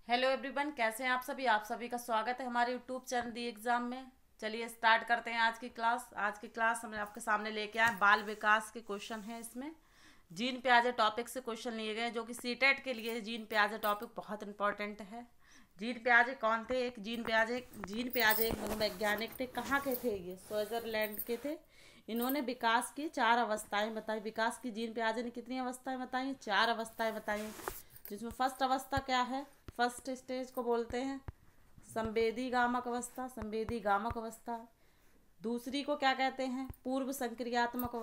Hello everyone, कैसे हैं आप सभी का स्वागत है हमारे यूट्यूब चैनल दी एग्जाम में। चलिए स्टार्ट करते हैं आज की क्लास हम आपके सामने लेके आए बाल विकास के क्वेश्चन हैं। इसमें जीन प्याजे टॉपिक से क्वेश्चन लिए गए हैं, जो कि सीटेट के लिए जीन प्याजे टॉपिक बहुत इंपॉर्टेंट है। जीन प्याजे कौन थे? जीन प्याजे एक मनोवैज्ञानिक थे। कहाँ के थे ये? स्विट्जरलैंड के थे। इन्होंने विकास की 4 अवस्थाएं बताई। विकास की जीन प्याजे ने कितनी अवस्थाएं बताई? 4 अवस्थाएं बताई, जिसमें फर्स्ट अवस्था क्या है? फर्स्ट स्टेज को बोलते हैं संवेदी गामक अवस्था। दूसरी को क्या कहते हैं? पूर्व संक्रियात्मक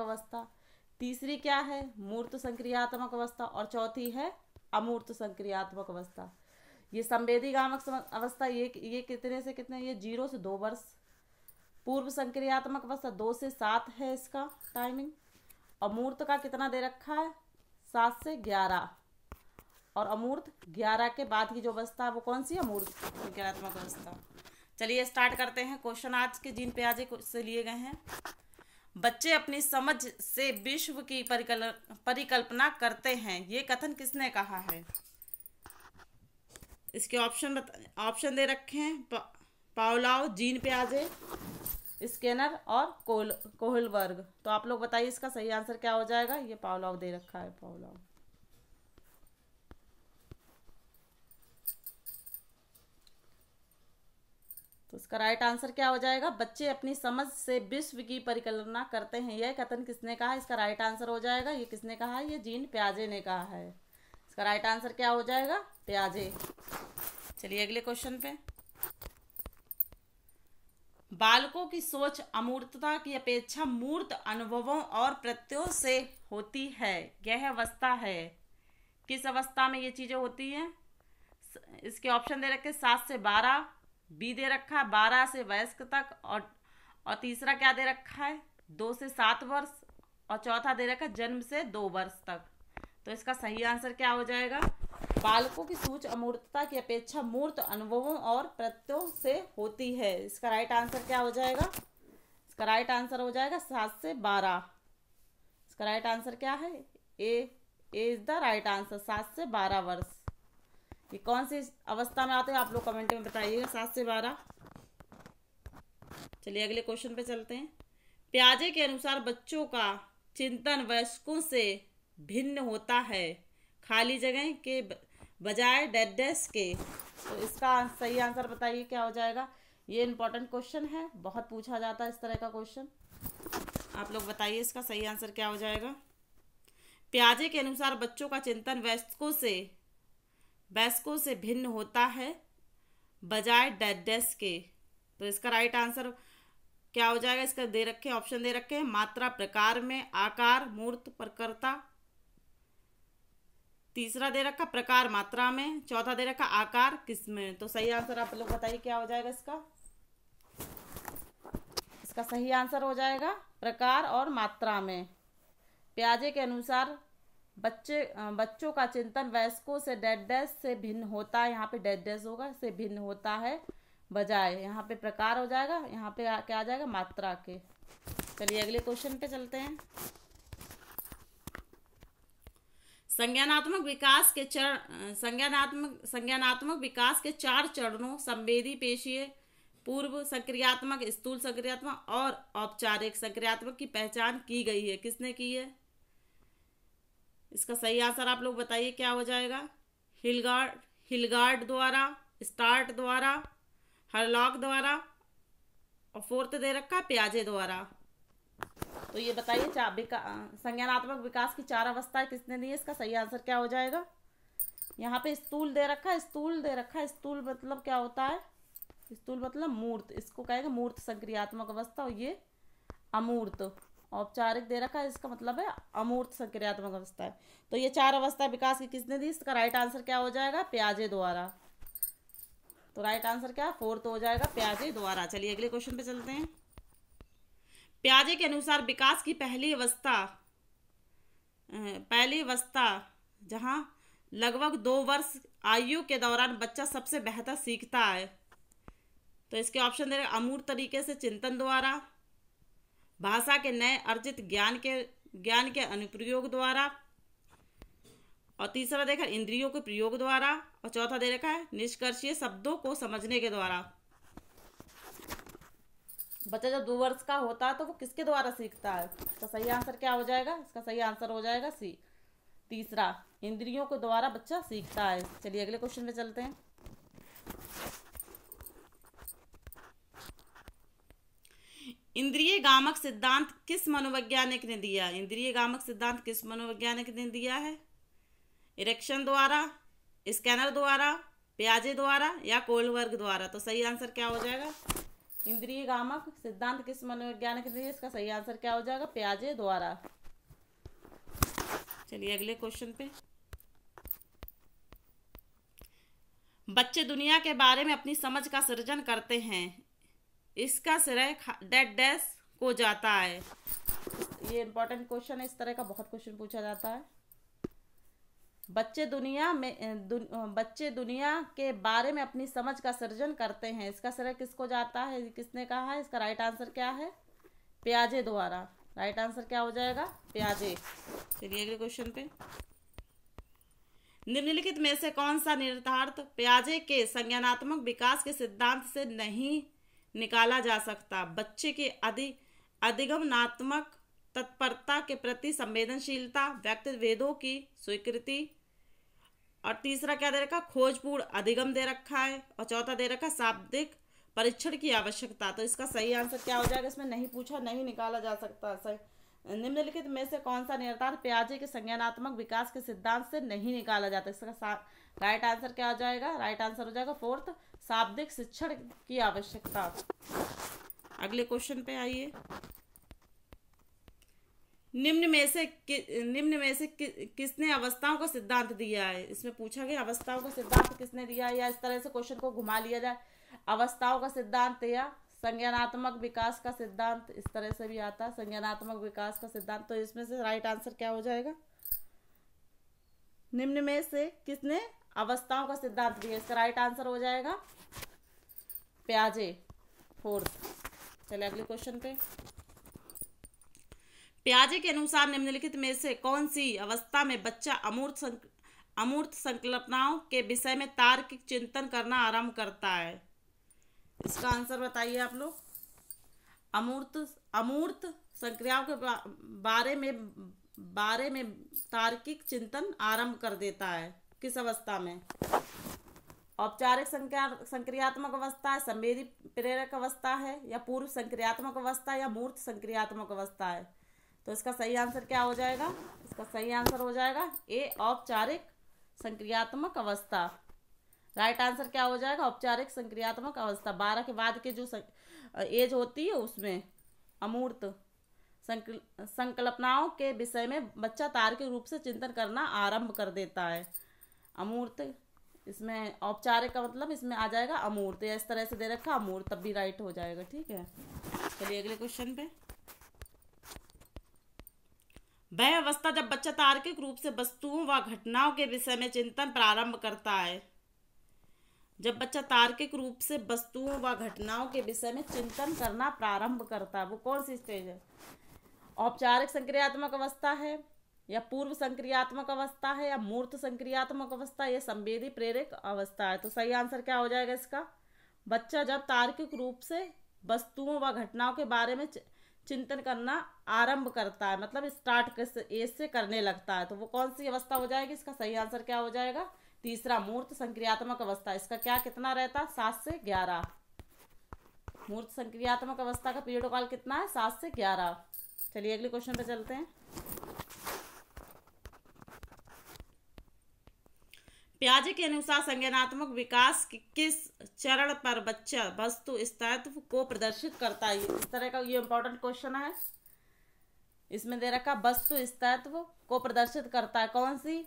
अवस्था। तीसरी क्या है? मूर्त संक्रियात्मक अवस्था। और चौथी है अमूर्त संक्रियात्मक अवस्था। ये संवेदी गामक अवस्था, ये कितने से कितने? ये 0 से 2 वर्ष। पूर्व संक्रियात्मक अवस्था 2 से 7 है इसका टाइमिंग। अमूर्त का कितना दे रखा है? 7 से 11। और अमूर्त 11 के बाद की जो अवस्था है वो कौन सी? अमूर्त संक्रियात्मक अवस्था। चलिए स्टार्ट करते हैं। क्वेश्चन आज के जीन प्याजे से लिए गए हैं। बच्चे अपनी समझ से विश्व की परिकल्पना करते हैं, ये कथन किसने कहा है? इसके ऑप्शन दे रखे हैं। पावलोव, जीन प्याजे, स्किनर और कोहलबर्ग। तो आप लोग बताइए इसका सही आंसर क्या हो जाएगा? ये पावलोव दे रखा है, पावलोव। तो इसका राइट आंसर क्या हो जाएगा? बच्चे अपनी समझ से विश्व की परिकल्पना करते हैं, यह कथन किसने कहा है? इसका राइट आंसर हो जाएगा, ये किसने कहा है? ये जीन प्याजे ने कहा है। इसका राइट आंसर क्या हो जाएगा? प्याजे। चलिए अगले क्वेश्चन पे। बालकों की सोच अमूर्तता की अपेक्षा मूर्त अनुभवों और प्रत्ययों से होती है, यह अवस्था है। किस अवस्था में ये चीजें होती हैं? इसके ऑप्शन दे रखे 7 से 12, बी दे रखा है 12 से वयस्क तक, और तीसरा क्या दे रखा है? 2 से 7 वर्ष, और चौथा दे रखा है जन्म से 2 वर्ष तक। तो इसका सही आंसर क्या हो जाएगा? बालकों की सोच अमूर्तता की अपेक्षा मूर्त अनुभवों और प्रत्ययों से होती है। इसका राइट आंसर क्या हो जाएगा? इसका राइट आंसर हो जाएगा 7 से 12। इसका राइट आंसर क्या है? ए इज द राइट आंसर, 7 से 12 वर्ष। ये कौन सी अवस्था में आते हैं आप लोग कमेंट में बताइएगा, 7 से 12। चलिए अगले क्वेश्चन पे चलते हैं। प्याजे के अनुसार बच्चों का चिंतन वयस्कों से भिन्न होता है, खाली जगह के बजाय डैश के। तो इसका सही आंसर बताइए क्या हो जाएगा? ये इंपॉर्टेंट क्वेश्चन है, बहुत पूछा जाता है इस तरह का क्वेश्चन। आप लोग बताइए इसका सही आंसर क्या हो जाएगा? प्याजे के अनुसार बच्चों का चिंतन वयस्कों से भिन्न होता है बजाय डैश के। तो इसका राइट आंसर क्या हो जाएगा? इसका दे रखे ऑप्शन दे रखे हैं मात्रा, प्रकार में, आकार, मूर्त, प्रकृता। तीसरा दे रखा प्रकार मात्रा में, चौथा दे रखा आकार किस में। तो सही आंसर आप लोग बताइए क्या हो जाएगा इसका? इसका सही आंसर हो जाएगा प्रकार और मात्रा में। प्याजे के अनुसार बच्चों का चिंतन वयस्कों से डैश से भिन्न होता है, यहाँ पे डैश होगा, से भिन्न होता है बजाय, यहाँ पे प्रकार हो जाएगा, यहाँ पे क्या आ जाएगा? मात्रा के। चलिए अगले क्वेश्चन पे चलते हैं। संज्ञानात्मक विकास के 4 चरणों संवेदी, पेशीय, पूर्व संक्रियात्मक, स्थूल संक्रियात्मक और औपचारिक संक्रियात्मक की पहचान की गई है। किसने की है? इसका सही आंसर आप लोग बताइए क्या हो जाएगा? हिलगार्ड द्वारा, स्टार्ट द्वारा, हरलॉक द्वारा, और फोर्थ दे रखा प्याजे द्वारा। तो ये बताइए संज्ञानात्मक विकास की 4 अवस्थाएं किसने दी है? इसका सही आंसर क्या हो जाएगा? यहाँ पे स्थूल दे रखा है, स्थूल मतलब क्या होता है? स्थूल मतलब मूर्त, इसको कहेंगे मूर्त संक्रियात्मक अवस्था। और ये अमूर्त। औपचारिक दे रखा है, इसका मतलब है अमूर्त संक्रियात्मक अवस्था है। तो ये 4 अवस्था विकास की किसने दी? इसका राइट आंसर क्या हो जाएगा? प्याजे द्वारा। तो राइट आंसर क्या? फोर्थ हो जाएगा, प्याजे द्वारा। चलिए अगले क्वेश्चन पे चलते हैं। प्याजे के अनुसार विकास की पहली अवस्था जहां लगभग 2 वर्ष आयु के दौरान बच्चा सबसे बेहतर सीखता है। तो इसके ऑप्शन दे रहे अमूर्त तरीके से चिंतन द्वारा, भाषा के नए अर्जित ज्ञान के अनुप्रयोग द्वारा, और तीसरा देखा इंद्रियों के प्रयोग द्वारा, और चौथा दे रखा है निष्कर्षीय शब्दों को समझने के द्वारा। बच्चा जब 2 वर्ष का होता है तो वो किसके द्वारा सीखता है? इसका सही आंसर क्या हो जाएगा? इसका सही आंसर हो जाएगा सी, तीसरा, इंद्रियों के द्वारा बच्चा सीखता है। चलिए अगले क्वेश्चन पे चलते हैं। इंद्रिय गामक सिद्धांत किस मनोवैज्ञानिक ने दिया? इंद्रिय गामक सिद्धांत किस मनोवैज्ञानिक ने दिया है? इरेक्शन द्वारा, स्कैनर द्वारा, पियाजे द्वारा या कोलबर्ग द्वारा? तो सही आंसर क्या हो जाएगा? इंद्रिय गामक सिद्धांत किस मनोवैज्ञानिक ने दिया? इसका सही आंसर क्या हो जाएगा? पियाजे द्वारा। चलिए अगले क्वेश्चन पे। बच्चे दुनिया के बारे में अपनी समझ का सृजन करते हैं, इसका श्रेय डैश डैश को जाता है। ये इंपॉर्टेंट क्वेश्चन है, इस तरह का बहुत क्वेश्चन पूछा जाता है। बच्चे दुनिया के बारे में अपनी समझ का सृजन करते हैं, इसका श्रेय किसको जाता है? किसने कहा है? इसका राइट आंसर क्या है? पियाजे द्वारा। राइट आंसर क्या हो जाएगा? पियाजे। चलिए अगले क्वेश्चन पे। निम्नलिखित में से कौन सा निहितार्थ पियाजे के संज्ञानात्मक विकास के सिद्धांत से नहीं निकाला जा सकता? बच्चे के अधिगमनात्मक तत्परता के प्रति संवेदनशीलता, व्यक्तित्व भेदों की स्वीकृति, और तीसरा क्या दे रखा? खोजपूर्ण अधिगम दे रखा है, और चौथा दे रखा शाब्दिक परीक्षण की आवश्यकता। तो इसका सही आंसर क्या हो जाएगा? इसमें नहीं पूछा, नहीं निकाला जा सकता। निम्नलिखित में से कौन सा निहितार्थ पियाजे के संज्ञानात्मक विकास के सिद्धांत से नहीं निकाला जाता? इसका राइट आंसर क्या हो जाएगा? राइट आंसर हो जाएगा फोर्थ, शाब्दिक शिक्षण की आवश्यकता। अगले क्वेश्चन पे आइए। निम्न में से किसने अवस्थाओं का सिद्धांत दिया है? इसमें पूछा गया अवस्थाओं का सिद्धांत किसने दिया है, या इस तरह से क्वेश्चन को घुमा लिया जाए, अवस्थाओं का सिद्धांत या संज्ञानात्मक विकास का सिद्धांत, इस तरह से भी आता है संज्ञानात्मक विकास का सिद्धांत। तो इसमें से राइट आंसर क्या हो जाएगा? निम्न में से किसने अवस्थाओं का सिद्धांत दिया? इसका राइट आंसर हो जाएगा पियाजे, फोर्थ। चलिए अगले क्वेश्चन पे। पियाजे के अनुसार निम्नलिखित में से कौन सी अवस्था में बच्चा अमूर्त संकल्पनाओं के विषय में तार्किक चिंतन करना आरंभ करता है? इसका आंसर बताइए आप लोग। अमूर्त संक्रियाओं के बारे में तार्किक चिंतन आरंभ कर देता है, किस अवस्था में? औपचारिक संक्रियात्मक अवस्था है, संवेदी प्रेरक अवस्था है, या पूर्व संक्रियात्मक अवस्था, या मूर्त संक्रियात्मक अवस्था है? तो इसका सही आंसर क्या हो जाएगा? इसका सही आंसर हो जाएगा ए, औपचारिक संक्रियात्मक अवस्था। राइट आंसर क्या हो जाएगा? औपचारिक संक्रियात्मक अवस्था। 12 के बाद के जो एज होती है उसमें अमूर्त संकल्पनाओं के विषय में बच्चा तार्किक रूप से चिंतन करना आरंभ कर देता है। अमूर्त, इसमें औपचारिक का मतलब इसमें आ जाएगा अमूर्त, या इस तरह से दे रखा अमूर्त, तब भी राइट हो जाएगा। ठीक है, चलिए अगले क्वेश्चन पे। वह अवस्था जब बच्चा तार्किक रूप से वस्तुओं व घटनाओं के विषय में चिंतन प्रारंभ करता है। जब बच्चा तार्किक रूप से वस्तुओं व घटनाओं के विषय में चिंतन करना प्रारंभ करता है, वो कौन सी स्टेज है? औपचारिक संक्रियात्मक अवस्था है, या पूर्व संक्रियात्मक अवस्था है, या मूर्त संक्रियात्मक अवस्था, या संवेदी प्रेरक अवस्था है? तो सही आंसर क्या हो जाएगा इसका? बच्चा जब तार्किक रूप से वस्तुओं व घटनाओं के बारे में चिंतन करना आरंभ करता है, मतलब स्टार्ट एज से करने लगता है, तो वो कौन सी अवस्था हो जाएगी? इसका सही आंसर क्या हो जाएगा? तीसरा, मूर्त संक्रियात्मक अवस्था। इसका क्या कितना रहता है? 7 से 11। मूर्त संक्रियात्मक अवस्था का पीरियड काल कितना है? 7 से 11। चलिए अगले क्वेश्चन पे चलते हैं। पियाजे के अनुसार संज्ञानात्मक विकास के किस चरण पर बच्चा वस्तु स्थायित्व को प्रदर्शित करता है? इस तरह का ये इंपॉर्टेंट क्वेश्चन है। इसमें दे रखा वस्तु स्थायित्व को प्रदर्शित करता है, कौन सी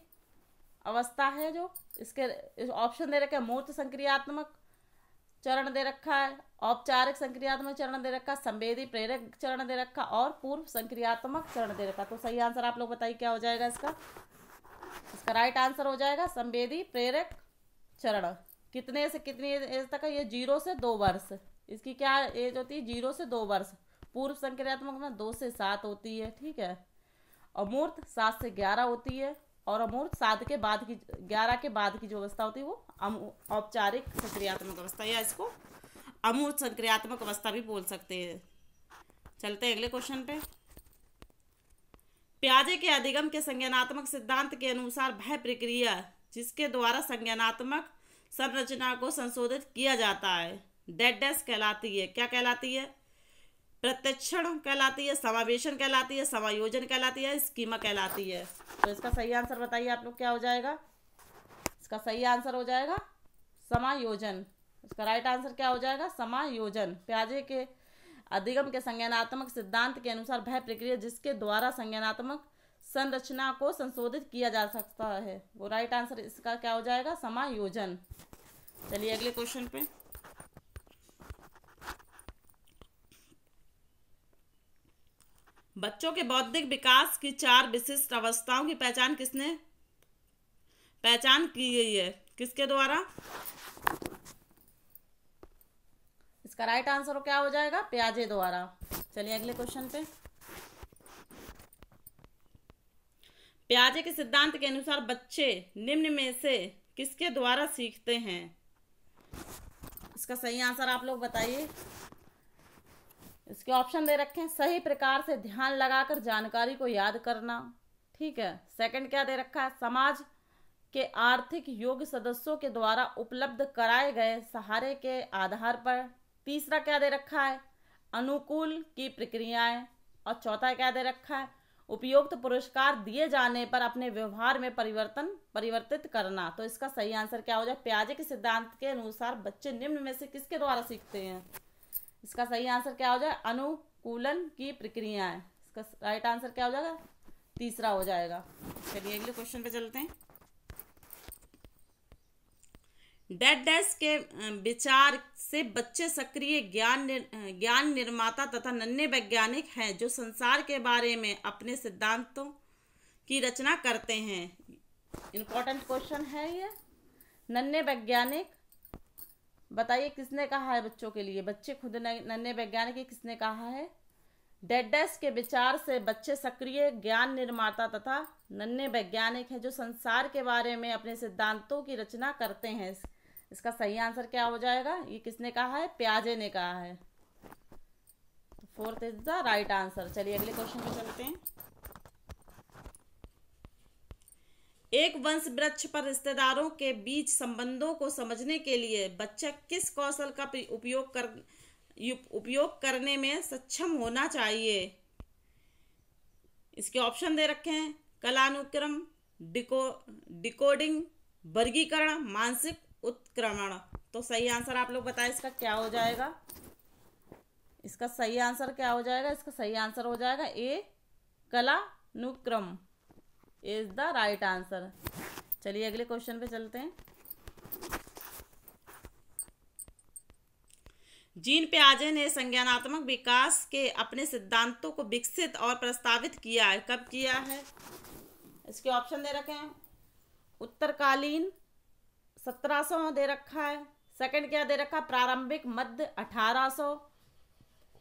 अवस्था है? जो इसके ऑप्शन दे रखे हैं, मूर्त संक्रियात्मक चरण दे रखा है, औपचारिक संक्रियात्मक चरण दे रखा, संवेदी प्रेरक चरण दे रखा, और पूर्व संक्रियात्मक चरण दे रखा। तो सही आंसर आप लोग बताइए क्या हो जाएगा इसका? इसका राइट आंसर हो जाएगा संवेदी प्रेरक चरण। कितने से कितनी एज तक है? ये 0 से 2 वर्ष। इसकी क्या एज होती है? 0 से 2 वर्ष। पूर्व संक्रियात्मक में 2 से 7 होती है। ठीक है, और मूर्त 7 से 11 होती है, और अमूर्त साध के बाद की 11 के बाद की जो अवस्था होती है वो औपचारिक सक्रियात्मक अवस्था, या इसको अमूर्त सक्रियात्मक अवस्था भी बोल सकते हैं। चलते हैं अगले क्वेश्चन पे। पियाजे के अधिगम के संज्ञानात्मक सिद्धांत के अनुसार वह प्रक्रिया जिसके द्वारा संज्ञानात्मक संरचना को संशोधित किया जाता है डेड डैश कहलाती है। क्या कहलाती है? प्रत्यक्षण कहलाती है, समावेशन कहलाती है, समायोजन कहलाती है, स्कीमा कहलाती है। तो इसका सही आंसर बताइए आप लोग, क्या हो जाएगा? इसका सही आंसर हो जाएगा समायोजन। इसका राइट आंसर क्या हो जाएगा? समायोजन। पियाजे के अधिगम के संज्ञानात्मक सिद्धांत के अनुसार वह प्रक्रिया जिसके द्वारा संज्ञानात्मक संरचना को संशोधित किया जा सकता है, वो राइट आंसर इसका क्या हो जाएगा? समायोजन। चलिए अगले क्वेश्चन पे। बच्चों के बौद्धिक विकास की 4 विशिष्ट अवस्थाओं की पहचान की गई है? किसके द्वारा? इसका राइट आंसर क्या हो जाएगा? पियाजे द्वारा। चलिए अगले क्वेश्चन पे। पियाजे के सिद्धांत के अनुसार बच्चे निम्न में से किसके द्वारा सीखते हैं? इसका सही आंसर आप लोग बताइए। इसके ऑप्शन दे रखे हैं। सही प्रकार से ध्यान लगाकर जानकारी को याद करना, ठीक है। सेकंड क्या दे रखा है? समाज के आर्थिक योग्य सदस्यों के द्वारा उपलब्ध कराए गए सहारे के आधार पर। तीसरा क्या दे रखा है? अनुकूल की प्रक्रियाएं। और चौथा क्या दे रखा है? उपयुक्त पुरस्कार दिए जाने पर अपने व्यवहार में परिवर्तित करना। तो इसका सही आंसर क्या हो जाए? पियाजे के सिद्धांत के अनुसार बच्चे निम्न में से किसके द्वारा सीखते हैं? इसका सही आंसर क्या हो जाए? अनुकूलन की प्रक्रियाएं। इसका राइट आंसर क्या हो जाएगा? तीसरा हो जाएगा। चलिए अगले क्वेश्चन पे चलते हैं। डेड डैश के विचार से बच्चे सक्रिय ज्ञान निर्माता तथा नन्हे वैज्ञानिक हैं जो संसार के बारे में अपने सिद्धांतों की रचना करते हैं। इंपॉर्टेंट क्वेश्चन है ये। नन्हे वैज्ञानिक बताइए किसने कहा है बच्चों के लिए? बच्चे खुद नन्हे वैज्ञानिक किसने कहा है? डेड डैश के विचार से बच्चे सक्रिय ज्ञान निर्माता तथा नन्हे वैज्ञानिक हैं जो संसार के बारे में अपने सिद्धांतों की रचना करते हैं। इसका सही आंसर क्या हो जाएगा? ये किसने कहा है? पियाजे ने कहा है। Fourth is the right answer. चलिए अगले क्वेश्चन पे चलते हैं। एक वंश वृक्ष पर रिश्तेदारों के बीच संबंधों को समझने के लिए बच्चा किस कौशल का उपयोग करने में सक्षम होना चाहिए? इसके ऑप्शन दे रखे हैं। कालानुक्रम, डिकोडिंग, वर्गीकरण, मानसिक उत्क्रमण। तो सही आंसर आप लोग बताएं, इसका क्या हो जाएगा? इसका सही आंसर क्या हो जाएगा? इसका सही आंसर हो जाएगा ए, कालानुक्रम इज द राइट आंसर। चलिए अगले क्वेश्चन पे चलते हैं। जीन पियाजे ने संज्ञानात्मक विकास के अपने सिद्धांतों को विकसित और प्रस्तावित किया है। कब किया है? इसके ऑप्शन दे रखे हैं। उत्तरकालीन 1700 दे रखा है। सेकंड क्या दे रखा? प्रारंभिक मध्य 1800।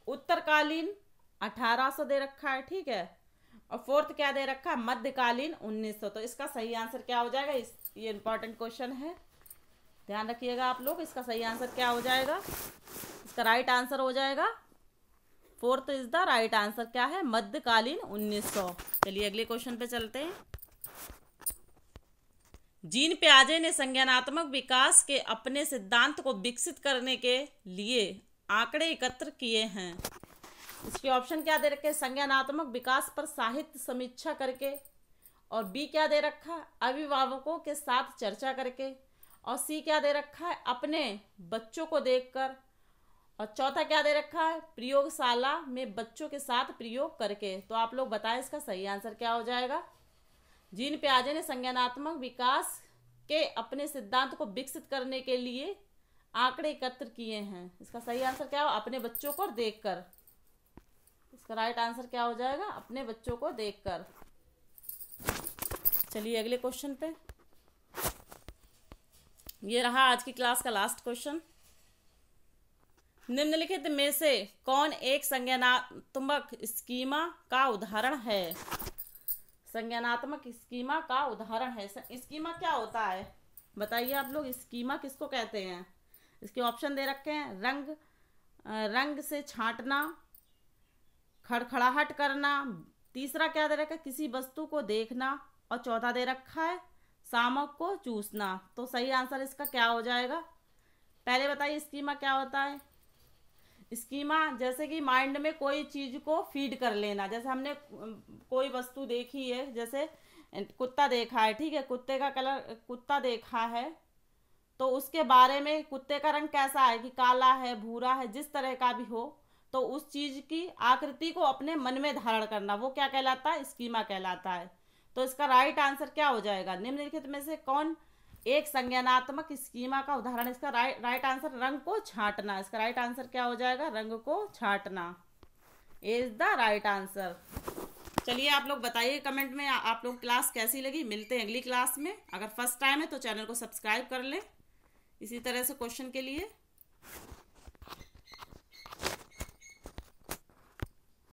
उत्तरकालीन 1800 दे रखा है, ठीक है। और फोर्थ क्या दे रखा है? मध्यकालीन 1900। तो इसका सही आंसर क्या हो जाएगा? ये इंपॉर्टेंट क्वेश्चन है, ध्यान रखिएगा आप लोग। इसका सही आंसर क्या हो जाएगा? इसका राइट आंसर हो जाएगा fourth is the right answer. क्या है? मध्यकालीन 1900। चलिए अगले क्वेश्चन पे चलते हैं। जीन पियाजे ने संज्ञानात्मक विकास के अपने सिद्धांत को विकसित करने के लिए आंकड़े एकत्र किए हैं। इसके ऑप्शन क्या दे रखे हैं? संज्ञानात्मक विकास पर साहित्य समीक्षा करके। और बी क्या दे रखा है? अभिभावकों के साथ चर्चा करके। और सी क्या दे रखा है? अपने बच्चों को देखकर। और चौथा क्या दे रखा है? प्रयोगशाला में बच्चों के साथ प्रयोग करके। तो आप लोग बताएं इसका सही आंसर क्या हो जाएगा? जीन पियाजे ने संज्ञानात्मक विकास के अपने सिद्धांत को विकसित करने के लिए आंकड़े एकत्र किए हैं। इसका सही आंसर क्या हो? अपने बच्चों को देखकर। इसका राइट आंसर क्या हो जाएगा? अपने बच्चों को देखकर। चलिए अगले क्वेश्चन पे। ये रहा आज की क्लास का लास्ट क्वेश्चन। निम्नलिखित में से कौन एक संज्ञानात्मक स्कीमा का उदाहरण है? संज्ञानात्मक स्कीमा का उदाहरण है। स्कीमा क्या होता है बताइए आप लोग, स्कीमा किसको कहते हैं? इसके ऑप्शन दे रखे हैं, रंग से छांटना, खड़खड़ाहट करना, तीसरा क्या दे रखा है, किसी वस्तु को देखना, और चौथा दे रखा है शामक को चूसना। तो सही आंसर इसका क्या हो जाएगा? पहले बताइए स्कीमा क्या होता है। स्कीमा जैसे कि माइंड में कोई चीज को फीड कर लेना, जैसे हमने कोई वस्तु देखी है, जैसे कुत्ता देखा है, ठीक है, कुत्ते का कलर, कुत्ता देखा है, तो उसके बारे में कुत्ते का रंग कैसा है कि काला है, भूरा है, जिस तरह का भी हो, तो उस चीज की आकृति को अपने मन में धारण करना, वो क्या कहलाता है? स्कीमा कहलाता है। तो इसका राइट आंसर क्या हो जाएगा? निम्नलिखित में से कौन एक संज्ञानात्मक स्कीमा का उदाहरण? इसका राइट आंसर रंग को छांटना। इसका राइट आंसर क्या हो जाएगा? रंग को छांटना इज द राइट आंसर। चलिए आप लोग बताइए कमेंट में आप लोग क्लास कैसी लगी। मिलते हैं अगली क्लास में। अगर फर्स्ट टाइम है तो चैनल को सब्सक्राइब कर लें इसी तरह से क्वेश्चन के लिए।